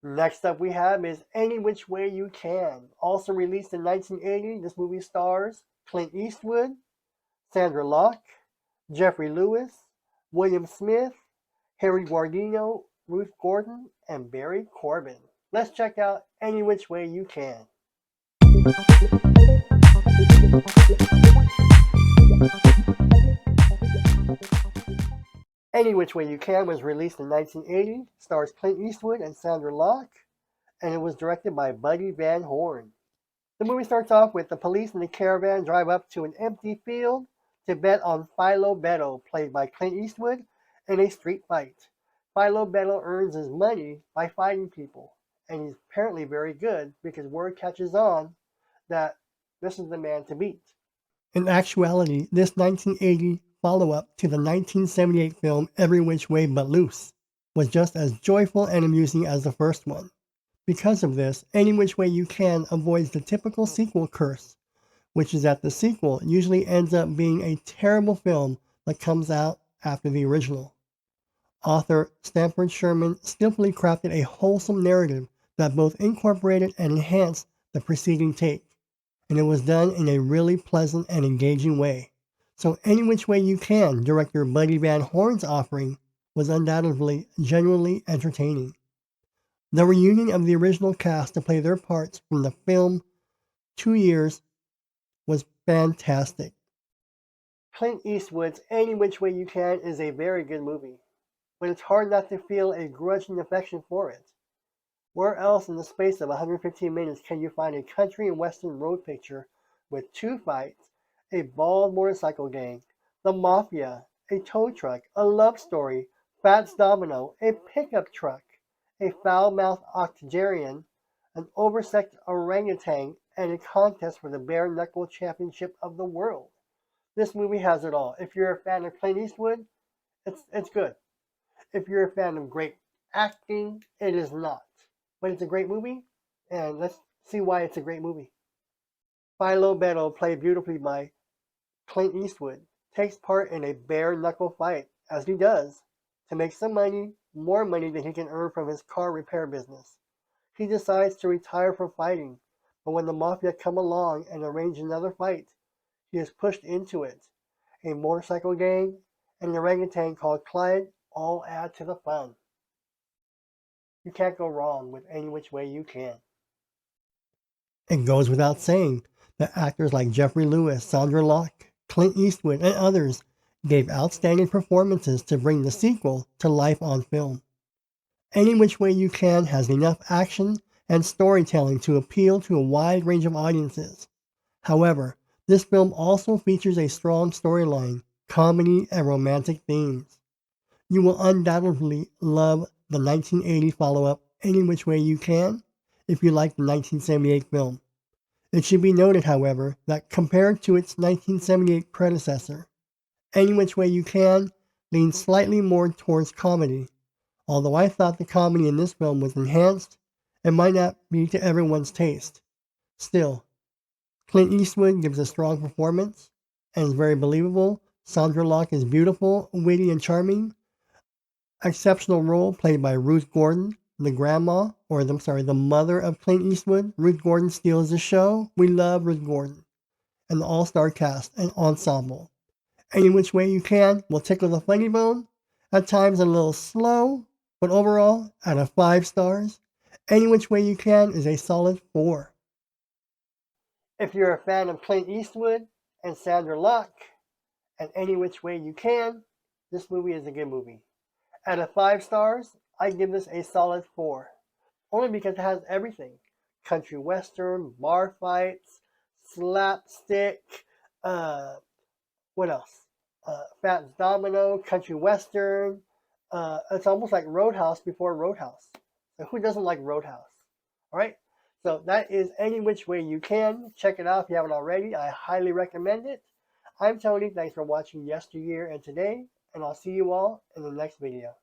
Next up we have is Any Which Way You Can. Also released in 1980, this movie stars Clint Eastwood, Sandra Locke, Jeffrey Lewis, William Smith, Harry Guardino, Ruth Gordon, and Barry Corbin. Let's check out Any Which Way You Can. Any Which Way You Can was released in 1980, stars Clint Eastwood and Sandra Locke, and it was directed by Buddy Van Horn. The movie starts off with the police and the caravan drive up to an empty field to bet on Philo Beto, played by Clint Eastwood, in a street fight. Philo Beto earns his money by fighting people, and he's apparently very good because word catches on that this is the man to beat. In actuality, this 1980 follow-up to the 1978 film Every Which Way But Loose was just as joyful and amusing as the first one. Because of this, Any Which Way You Can avoids the typical sequel curse, which is that the sequel usually ends up being a terrible film that comes out after the original. Author Stanford Sherman skillfully crafted a wholesome narrative that both incorporated and enhanced the preceding take, and it was done in a really pleasant and engaging way. So Any Which Way You Can, director Buddy Van Horn's offering, was undoubtedly genuinely entertaining. The reunion of the original cast to play their parts from the film 2 years was fantastic. Clint Eastwood's Any Which Way You Can is a very good movie, but it's hard not to feel a grudging affection for it. Where else in the space of 115 minutes can you find a country and western road picture with 2 fights, a bald motorcycle gang, the mafia, a tow truck, a love story, Fats Domino, a pickup truck, a foul-mouthed octogenarian, an oversexed orangutan, and a contest for the bare-knuckle championship of the world? This movie has it all. If you're a fan of Clint Eastwood, it's good. If you're a fan of great acting, it is not. But it's a great movie, and let's see why it's a great movie. Philo Beto, played beautifully by Clint Eastwood, takes part in a bare-knuckle fight, as he does, to make some money, more money than he can earn from his car repair business. He decides to retire from fighting, but when the mafia come along and arrange another fight, he is pushed into it. A motorcycle gang and an orangutan called Clyde all add to the fun. You can't go wrong with Any Which Way You Can. It goes without saying that actors like Jeffrey Lewis, Sondra Locke, Clint Eastwood, and others gave outstanding performances to bring the sequel to life on film. Any Which Way You Can has enough action and storytelling to appeal to a wide range of audiences. However, this film also features a strong storyline, comedy, and romantic themes. You will undoubtedly love the 1980 follow-up Any Which Way You Can if you like the 1978 film. It should be noted, however, that compared to its 1978 predecessor, Any Which Way You Can leans slightly more towards comedy. Although I thought the comedy in this film was enhanced, it might not be to everyone's taste. Still, Clint Eastwood gives a strong performance and is very believable. Sondra Locke is beautiful, witty, and charming. Exceptional role played by Ruth Gordon, the mother of Clint Eastwood. Ruth Gordon steals the show. We love Ruth Gordon. And the all-star cast and ensemble. Any Which Way You Can will tickle the funny bone, at times a little slow, but overall, out of 5 stars, Any Which Way You Can is a solid 4. If you're a fan of Clint Eastwood and Sandra Locke and Any Which Way You Can, this movie is a good movie. Out of 5 stars, I give this a solid 4. Only because it has everything. Country western, bar fights, slapstick, what else? Fats Domino, country western. It's almost like Roadhouse before Roadhouse. So who doesn't like Roadhouse? Alright? So that is Any Which Way You Can. Check it out if you haven't already. I highly recommend it. I'm Tony. Thanks for watching Yesteryear and Today. And I'll see you all in the next video.